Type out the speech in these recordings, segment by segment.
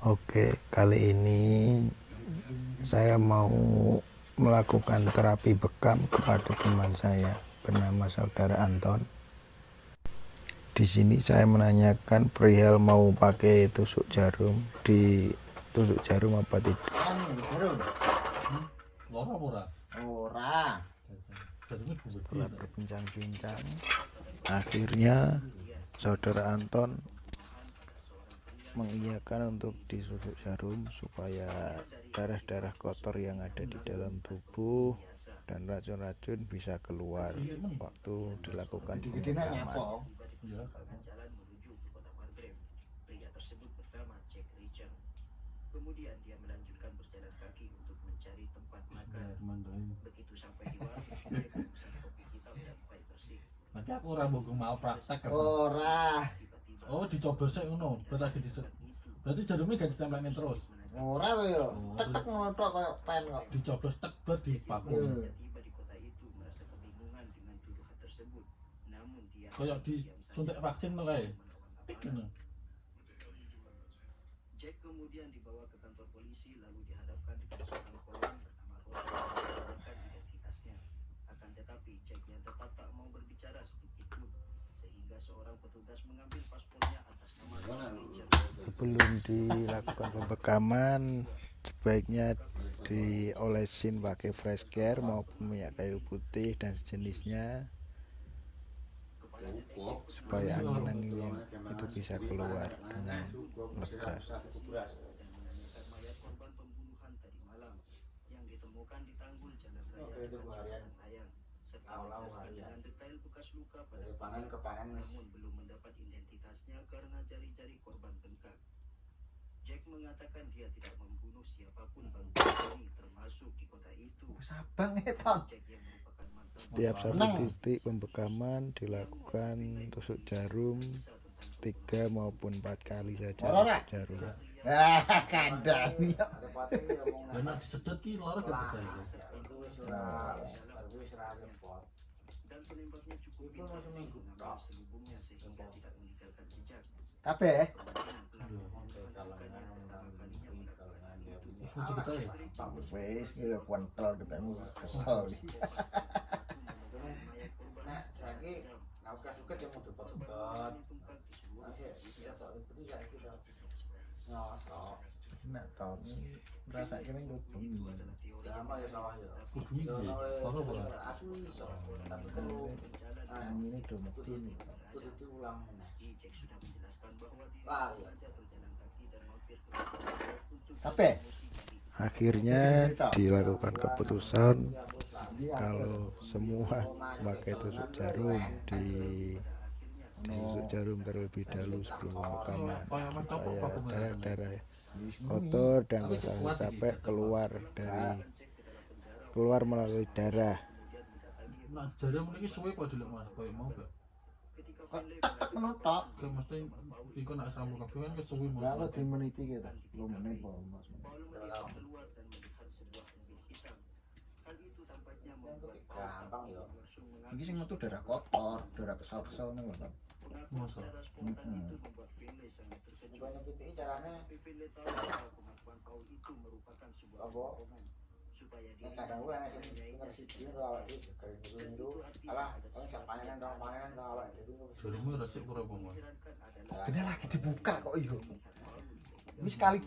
Oke, kali ini saya mau melakukan terapi bekam kepada teman saya bernama Saudara Anton. Di sini saya menanyakan perihal mau pakai tusuk jarum, di tusuk jarum apa tidak. Ora. Setelah berbincang-bincang, akhirnya Saudara Anton mengiyakan untuk disusuk jarum supaya darah-darah kotor yang ada di dalam tubuh dan racun-racun bisa keluar waktu dilakukan pemakaman. Kemudian dia melanjutkan berjalan kaki untuk mencari tempat makan. Begitu sampai di warung, dia memesan kopi hitam dan pie bersih. Nanti aku ora mbok mau praktek kan. Ora. Oh, dicoblosnya ngono, berarti berarti jarumnya gak ditempelin terus. Ora to yo. Tek-tek ngono tok koyo pen kok. Dicoblos tek ber di vakum. Tiba di kota itu merasa kebingungan dengan tuduhan tersebut. Namun dia Kayak disuntik vaksin to kae. Tik ngono. Jack kemudian dibawa ke kantor polisi lalu dihadapkan dengan seorang korban bernama Rosa yang menunjukkan identitasnya. Akan tetapi Jack yang tetap tak mau berbicara sedikit pun sehingga seorang petugas mengambil paspornya atas nama Richard. Sebelum dilakukan pembekaman, sebaiknya diolesin pakai fresh care maupun minyak kayu putih dan sejenisnya supaya angin-angin yang itu bisa keluar dengan lega. Mayat korban pembunuhan tadi malam yang ditemukan di tanggul jalan raya Ayang serta dengan detail bekas luka pada namun belum mendapat identitasnya karena jari-jari korban bengkak. Jack mengatakan dia tidak membunuh siapapun baru ini termasuk di kota itu. Sabang eton. Jack yang merupakan mantan Setiap satu titik pembekaman dilakukan tusuk jarum 3 maupun 4 kali saja tusuk jarum. Ah, kandhani yo. Lah nek disedot ki loro gak betul. dan penembaknya cukup pintar mengambil selubungnya sehingga tidak meninggalkan jejak. Kabeh. Foto kita ya. Wis kira kuentel ketemu kesel iki. Nah, saiki nek suka dia mau cepet-cepet. Nek tahun rasa kene ngubung. Lama ya sawah ya. Kudu iki. Loro ora. Aku iso, tapi perlu Angine do medin. kudu diulang. Jack sudah menjelaskan bahwa dia Lah, ya. saja berjalan kaki dan mampir ke Kabeh. Akhirnya dilakukan keputusan kalau semua pakai tusuk jarum, ditusuk jarum terlebih dahulu sebelum pemakaman supaya darah-darah kotor dan rasa capek keluar melalui darah. Nah, jarum iki suwe kok dilek Mas, koyo mau gak? Tek ngono tok. Kayak mesti iku nek asramu kabeh kan kesuwi Mas. Lah kok di meniti ki ta? 10 menit po Mas. keluar dan melihat sebuah mobil hitam. Hal itu tampaknya membuat Gampang ya. Iki sing metu darah kotor, darah kesal-kesal ning lho. Masa. secara spontan itu membuat Finlay sangat terkejut. Banyak pitik carane Tapi Finlay tahu bahwa pengakuan Paul itu merupakan sebuah Apa? bohongan supaya nek dia kadang gue nek sing siji to awak iki garing dulu. Alah, kalau sak panenan to awak dhewe. Jarumnya resik ora apa Mas? Kene lagi dibuka kok yo. Wis sekali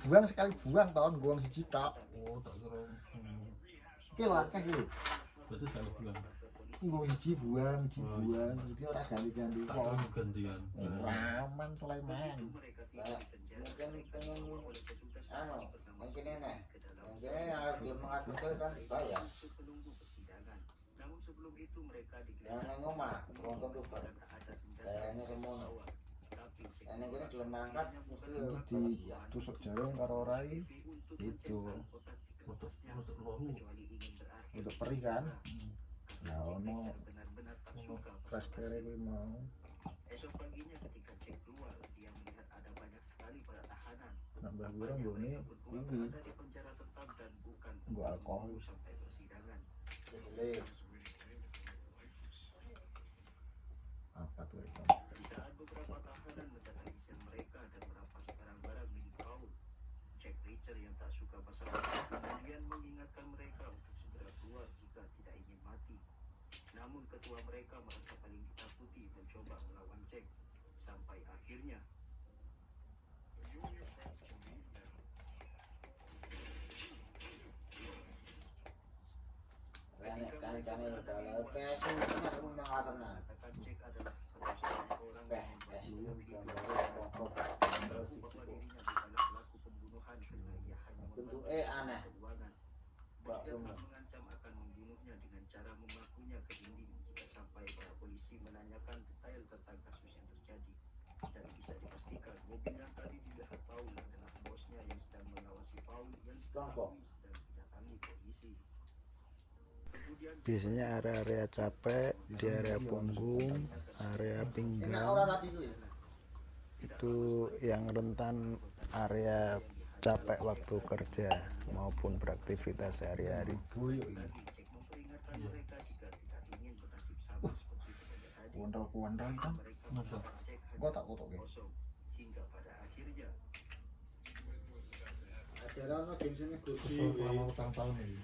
buang tahun gua siji tok. Oh, tak kira. Iki lho akeh iki. Berarti sekali bulan. Gua siji buang, iki ora ganti-ganti Tak kok. kira gantian. Raman Sulaiman. Mungkin pengen anu, mungkin enak. Mungkin harus belum mengatur kan dibayar. Namun sebelum itu mereka Yang nang omah, wong tuh bar. Kayaknya semono. Ini kene gelem mangkat mesti Ditusuk jarum karo orai itu Untuk loro. untuk perih kan. Nah, ono fresh care kuwi mau. Esok paginya ketika Jack keluar, dia melihat ada banyak sekali para tahanan. Nambah wirang gone kuwi Berada di penjara tetap dan bukan nggo alkohol. sampai persidangan. dibeli. Apa tuh itu? Di saat beberapa tahanan mendatangi sel mereka dan merampas barang-barang milik Paul, Creature yang tak suka basa-basi kemudian mengingatkan mereka untuk segera keluar jika tidak ingin mati. Namun ketua mereka merasa paling ditakuti mencoba melawan Jack sampai akhirnya Kane kalau pesu itu mengaturnya. mengatakan Jack adalah satu-satunya orang yang mengaku bahwa dirinya bukanlah pelaku pembunuhan karena ia hanya Bentuknya aneh. keuangan. Bos telah mengancam akan membunuhnya dengan cara memakunya ke dinding jika sampai para polisi menanyakan detail tentang kasus yang terjadi. Dan bisa dipastikan mobil yang tadi dilihat Paul adalah bosnya yang sedang mengawasi Paul yang diketahui sedang didatangi polisi. Kemudian Biasanya area-area capek di area punggung, area Enak pinggang orang tapi itu yang rentan area capek waktu kerja maupun beraktivitas sehari-hari. Jack memperingatkan mereka jika tidak ingin bernasib sama seperti penjaga tadi. Kuandal kan Mereka Masa? membuat Jack gua hanya tak foto ke kosong hingga pada akhirnya ajaran no jenisnya kursi. Kesel selama utang tahun ini.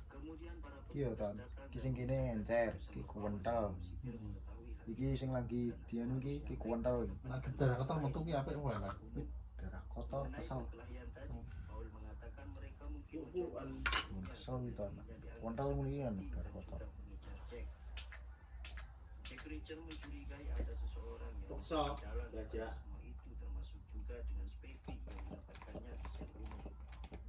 kemudian para iya petugas kan datang kising kene encer ki kuwentel iki sing lagi dianu ki kuwentel Nah, darah kotor metu ki apik wae lah. darah kotor kesel perkelahian tadi. Paul mengatakan mereka mungkin Cukuan. kesel gitu kuwentel muni kan darah kotor mengincar Jack. Jack Reacher mencurigai ada seseorang yang Paksa, berjalan ya, pada Jack. semua itu termasuk juga dengan Spevey yang mendapatkannya di sel umum.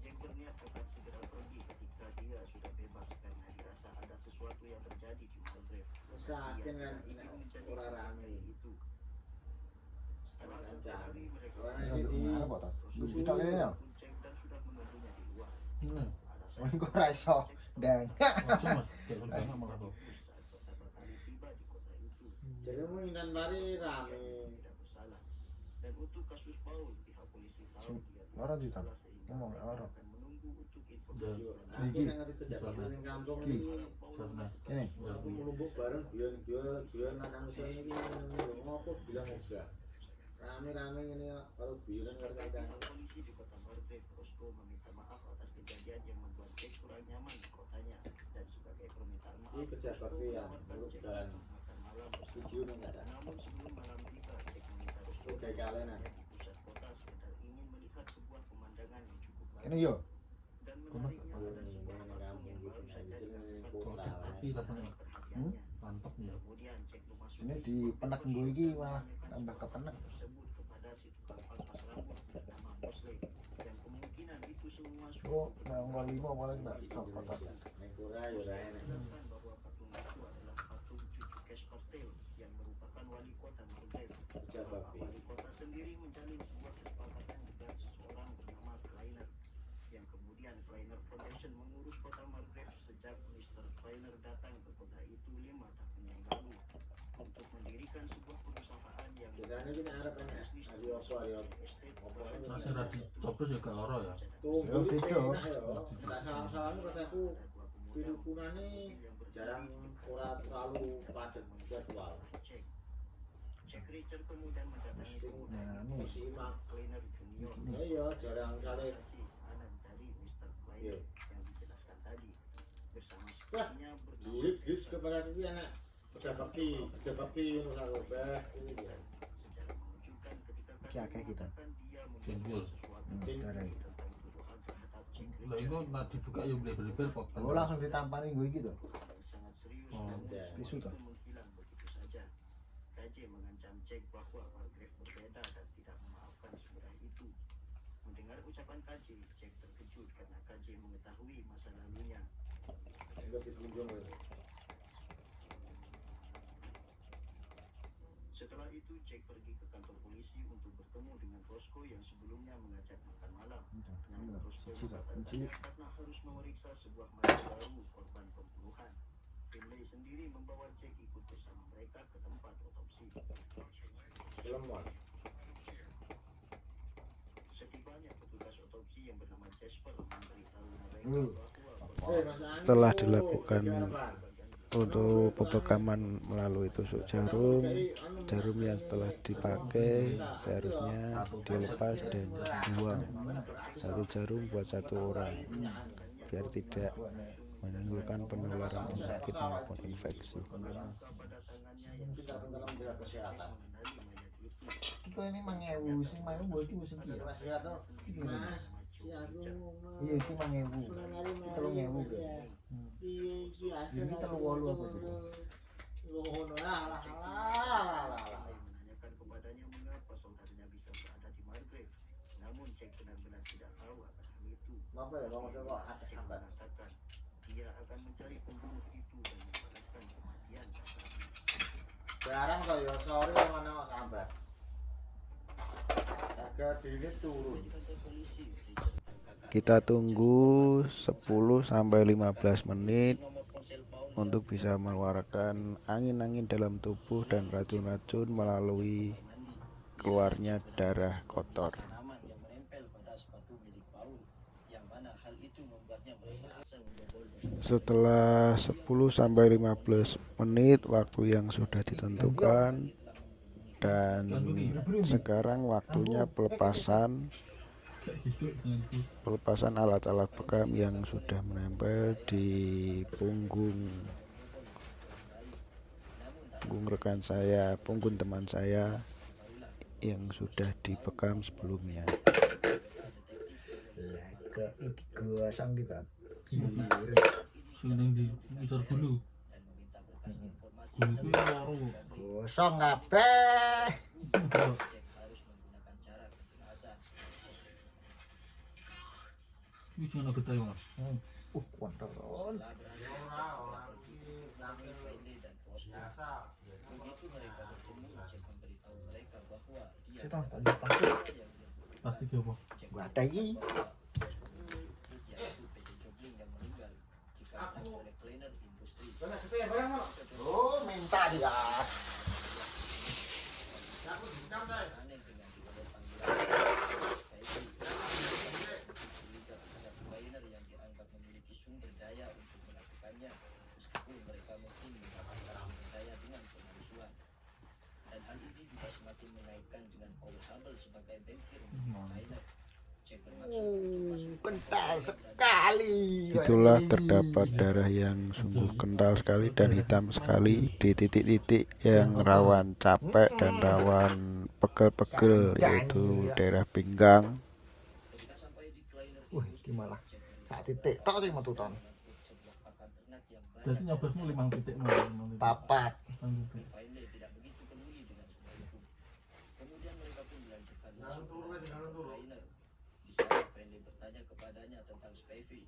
Jack berniat akan segera pergi ketika dia sudah bebas karena dirasa ada sesuatu yang terjadi di Malgrave. Saking kan Ia ingin menjadi ora bagian rame. dari itu. Setelah Orang satu jalan. hari mereka Orang ini jadi gimana kok tak Susu kita kene ya pun Jack dan sudah menunggunya di luar. Nah, Alasan oh iku ora iso dan ojo Mas, kayak ngono banget malah kok. saat pertama kali tiba di kota itu. jadi mengintan bari rame. Tidak bersalah. Dan untuk kasus Paul, pihak polisi tahu dia tidak Loro di bersalah sehingga ngomong mereka loro akan menunggu untuk Dan- informasi Aku Iki. yang ngerti kejadian di kampung Iki. ini. Karena ini Aku menumpuk bareng biar anak usia ini ngopo bilang enggak. Rame-rame ini kalau bilang Pihak ngerti polisi di kota Margrave, Roscoe meminta maaf atas kejadian yang membuat Jack kurang nyaman di kotanya dan sebagai permintaan maaf, Ini kerja Roscoe bakti yang menawarkan buruk Jack dan untuk makan malam bersama. setuju enggak ada. Namun sebelum malam tiba, Jack meminta Roscoe Oke, kalian, berada di pusat kota sekedar ingin melihat sebuah pemandangan yang cukup ini bagus. yo Dan Kono menariknya ada Ini sebuah yang patung kampung yang gitu baru nah saja jadi ini dilakukan kota. tapi rasanya perhatiannya. mantap ya. Kemudian Jack memasuki ini di sebuah penek toko gue shop iki dan malah menanyakan tambah ke penek tersebut kepada si tukang pangkas rambut bernama Mosley yang kemungkinan itu semua oh suatu nah nggak lima paling enggak kotor Ning kura ya ora enak. menjelaskan bahwa patung itu adalah patung cucu Cash Cortel yang merupakan wali kota Malgrave. Pejabat B. Wali kota sendiri menjalin sebuah kesepakatan dengan seseorang bernama Kleiner yang kemudian Kleiner Foundation mengurus kota Malgrave sejak Mr. Kleiner datang ke kota itu 5 tahun yang lalu untuk mendirikan sebuah perusahaan yang Biasanya ini arep enak. Hari apa hari apa. Masih radi coblos ya gak loro ya. Tuh, Ya, jadi beda. enak ya. Enggak salah-salah rasaku pirukunane jarang ora terlalu padat jadwal. Jack Reacher kemudian mendatangi nah ini Simak. Kleiner Junior Ya iya, jarang kali. anak dari Mr. Iya. Kleiner yang dijelaskan tadi bersama Wah, sepupunya bernama Dirit kepada itu anak kerja bakti ngono karo bah. secara mengejutkan ketika Iki akeh kita. dia Jenggol. sesuatu darah tentang tuduhan terhadap Jack Lah iku nak dibuka ya bener-bener kok. oh langsung ditampani gue gitu yang sangat serius Oh, namun ya. semua Tisu itu toh? menghilang begitu saja. KJ mengancam Jack bahwa Malgrave berbeda dan tidak memaafkan semudah itu. Mendengar ucapan KJ, Jack terkejut karena KJ mengetahui masa lalunya. Enggak dikunjung. Setelah itu, Jack pergi ke kantor polisi untuk bertemu dengan Roscoe yang sebelumnya mengajak makan malam. Namun Roscoe membatalkannya karena harus memeriksa sebuah mayat baru korban pembunuhan. Finlay sendiri membawa Jack ikut bersama mereka ke tempat otopsi. Lemon. Setibanya petugas otopsi yang bernama Jasper memberitahu mereka Hmm. bahwa Masalahnya Setelah itu dilakukan jalan. untuk pembekaman melalui tusuk jarum. Jarum yang setelah dipakai seharusnya dilepas dan dibuang. Satu jarum buat satu orang biar tidak menimbulkan penularan penyakit maupun infeksi. Kita dalam jaga kesehatan. Kita ini mangewu sing mau buat itu sing kira. Iya itu mangewu. Kita lu ngewu. Ini terlalu walu apa sih? Menanyakan kepadanya mengapa saudaranya bisa berada di Margrave. Namun Jack benar-benar tidak tahu akan hal itu. Apa ya kalau kok ada Jack sambat. mengatakan dia akan mencari pembunuh itu dan membalaskan kematian kakaknya. Sekarang kok ya sorry mana kok sambat. Harga diri turun. Kantor polisi Kita tunggu 10-15 menit untuk bisa mengeluarkan angin-angin dalam tubuh dan racun-racun melalui keluarnya darah kotor. tanaman yang menempel pada sepatu milik Paul, yang mana hal itu membuatnya merasa asa membobol. Setelah 10-15 menit waktu yang sudah ditentukan, dan sekarang waktunya pelepasan alat-alat bekam yang sudah menempel di punggung rekan saya, punggung teman saya yang sudah dibekam sebelumnya. Ke iki gosong kita. Seneng di ngisor bulu. Bulu kuwi loro. Gosong kabeh. Iki jenenge getah yo, Mas. Kontol. Kita tak Pasti ki apa? gua ada iki. Oh, minta dia. Dan hal ini juga semakin mengaitkan dengan Paul Hubble sebagai bankir China. Kental sekali. Itulah terdapat darah yang sungguh kental sekali dan hitam sekali di titik-titik yang rawan capek dan rawan pegel-pegel, yaitu daerah pinggang. Wih, gimana? Saat titik tok sing metu ton. Berarti nyobosmu 5 titik mau. Papat. tidak begitu peduli dengan semua itu. Kemudian mereka pun melanjutkan Rainer. Di saat Friendly bertanya kepadanya tentang Spivey,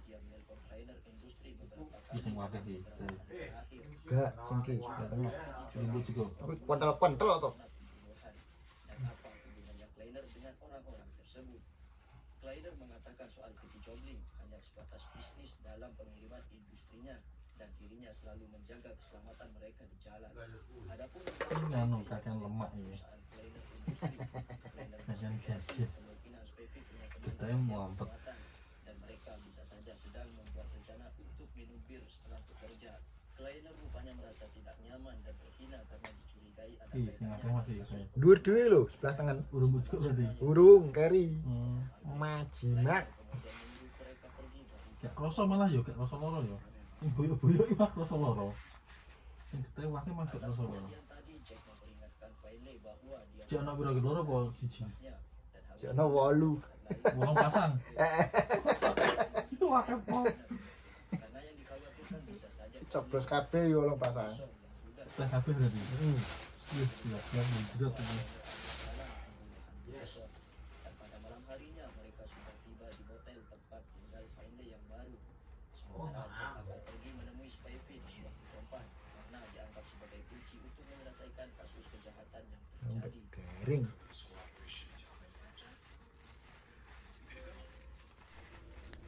dia menelpon Rainer Industri beberapa kali. Sing wakil iki. Terakhir, Gak, singki. Gak tengok. Limbo juga. Tapi pentel-pentel tuh. pembunuhan. Dan apa hubungannya Kleiner dengan orang-orang tersebut? Kleiner mengatakan soal Kitty Jobling hanya sebatas bisnis dalam pengiriman industrinya dan dirinya selalu menjaga keselamatan mereka di jalan. Adapun Nganu kakean lemak iki. saat Kleiner Industri, Kleiner Kakean gadget. kemungkinan Spivey punya Getahnya muampet. kekuatan dan mereka bisa saja sedang membuat rencana untuk minum bir setelah bekerja. Kleiner rupanya merasa tidak nyaman dan terhina karena dicurigai ada Ih, sing akeh masih saya. Dur dhewe lho, sebelah tengen. Urung bujuk berarti. Burung keri. Hmm. Majinak. mereka pergi dari Gak kroso malah yo, gak kroso loro yo. Sing boyo-boyo iki mah kroso loro. Sing ketewake mah gak kroso loro. yang tadi Jack memperingatkan Bailey bahwa dia Cek ana pira loro apa siji? dan harus Jono 8. Wong pasang. Sing akeh po. karena yang dikhawatirkan bisa saja Coblos kabeh yo long pasang. kosong yang sudah Teh kabeh berarti. Wis siap-siap menjret iki. besok. Dan pada malam harinya mereka sudah tiba di hotel tempat tinggal Bailey yang baru. Sementara Jack akan pergi menemui Spivey di suatu tempat karena dianggap sebagai kunci untuk menyelesaikan kasus kejahatan yang terjadi. Kering.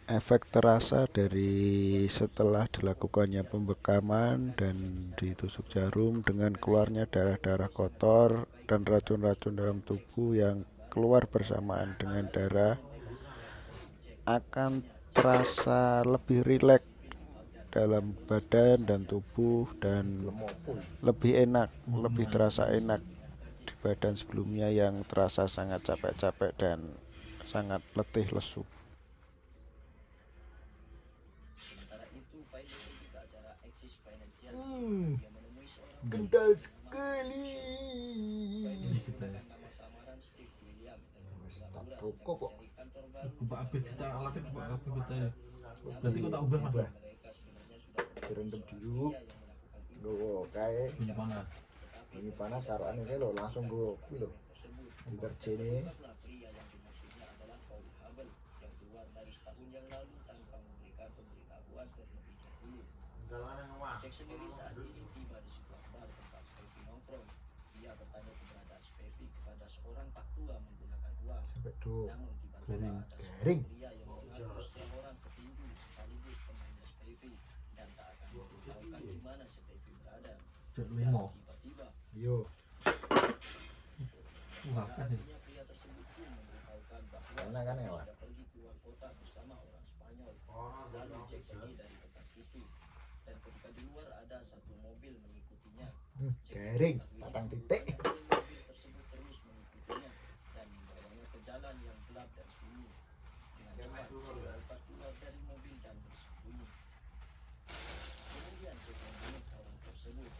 Efek terasa dari setelah dilakukannya pembekaman dan ditusuk jarum dengan keluarnya darah-darah kotor dan racun-racun dalam tubuh yang keluar bersamaan dengan darah akan terasa lebih rileks dalam badan dan tubuh, dan lebih enak, lebih terasa enak di badan sebelumnya yang terasa sangat capek-capek dan sangat letih lesu. Sementara itu, File pergi ke acara Axis Financial. Dia menemui seorang Kental sekali. Ini kita ya. nama samaran Steve William dan pura-pura Toko kok. mencari kantor baru. Kubah api kita, alatnya kubah api kita ya. Berarti kok tak ubah mas? Mereka sebenarnya sudah Direndam dulu. yang melakukan itu Gue kayak Bunyi panas. ini panas karoan ini lo langsung gue lo deterjen ini. Itulah pria yang dimaksudnya adalah Paul Hubble yang keluar dari setahun yang lalu tanpa memberikan pemberitahuan terlebih dahulu. Cek sendiri saat ini tiba di sebuah bar tempat Spevey nongkrong. Dia bertanya keberadaan Spevey kepada seorang pak tua menggunakan uang. Sampai tuh Namun tiba-tiba Garing. ada seorang Garing. pria yang mengaku seorang petinju sekaligus pemainnya Spevey dan tak akan memberitahukan di mana Spevey berada. Jet Dan limo. tiba-tiba yo. Wah kan ya. akhirnya pria tersebut pun memberitahukan bahwa Karena kan ya, Wak. dia pergi keluar kota bersama orang Spanyol. Lalu Jack pergi dari tempat itu dan ketika di luar ada satu mobil mengikutinya. Garing. Patang titik. Mobil tersebut terus mengikutinya dan membawanya ke jalan yang gelap dan sunyi. Dengan cepat Jack dapat keluar dari mobil dan bersembunyi. Kemudian Jack membunuh orang tersebut.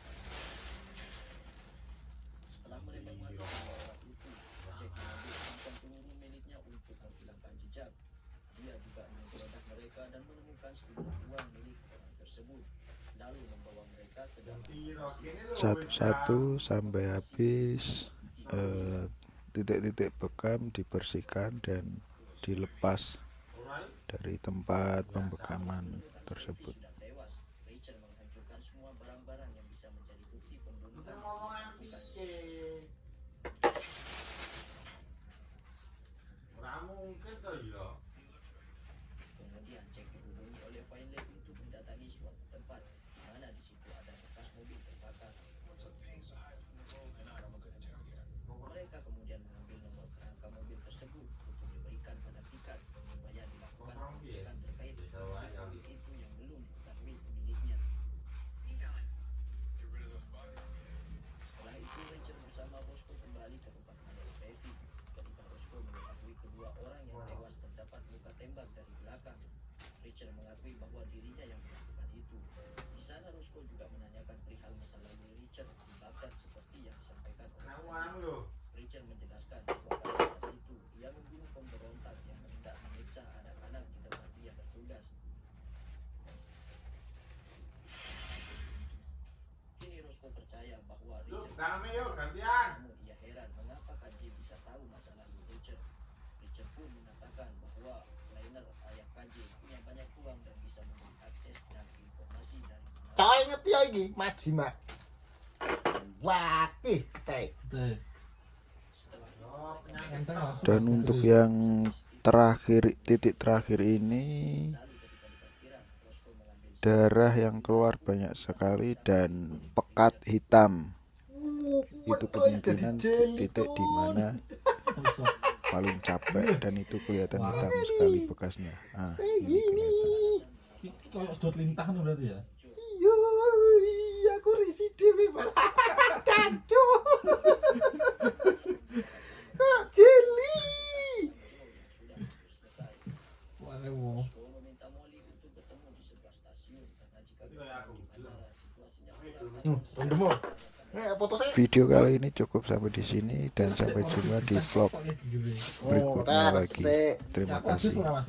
Setelah menembak mati orang itu, Jack mengambil semua peluru miliknya untuk menghilangkan jejak. Dia juga menggeledah mereka dan menemukan sejumlah uang milik orang tersebut, lalu membawa mereka ke dalam Satu-satu sampai habis. Titik-titik bekam dibersihkan dan dilepas dari tempat pembekaman tersebut. sudah tewas. Richard menghancurkan semua barang-barang yang bisa menjadi bukti pembunuhan. Kemudian Jack dihubungi oleh Finlay untuk mendatangi suatu tempat di mana di situ ada bekas mobil terbakar. Mereka kemudian mengambil nomor kerangka mobil tersebut untuk diberikan pada Picard supaya dilakukan pengecekan terkait dengan mobil itu yang belum diketahui pemiliknya. Setelah itu Richard bersama Roscoe kembali ke tempat Madame Spevey. Ketika Roscoe mengetahui kedua orang yang tewas terdapat luka tembak dari belakang, Richard mengakui bahwa dirinya yang melakukan itu. Di sana Roscoe juga menanyakan perihal masa lalu Richard di Baghdad seperti yang disampaikan oleh Richard menjelaskan bahwa pada saat itu ia membunuh pemberontak yang hendak menyiksa anak-anak di tempat dia bertugas. Kini Roscoe percaya bahwa Richard namun ia heran mengapa KJ bisa tahu masa lalu Richard. Richard pun mengatakan bahwa Rainer ayah KJ punya banyak uang dan bisa memberi akses dan informasi dari Coy ngerti ya iki majimat. Wah, teh. Teh. setelah Enteng langsung. Dan untuk yang terakhir, titik terakhir ini, darah yang keluar banyak sekali dan pekat hitam. Itu kemungkinan titik di mana paling capek dan itu kelihatan hitam sekali bekasnya. Ah, ini kelihatan. Ini kayak sedot lintah nih berarti ya. Iya, aku risih dewe malah. Dancu. Kok jeli. Wah, ewo. Roscoe meminta Molly untuk bertemu di sebuah stasiun karena jika berada di bandara situasinya kurang Rendemo. Foto saya. Video kali ini cukup sampai di sini dan sampai jumpa di vlog berikutnya lagi. Terima Aku habis kasih. ora Mas.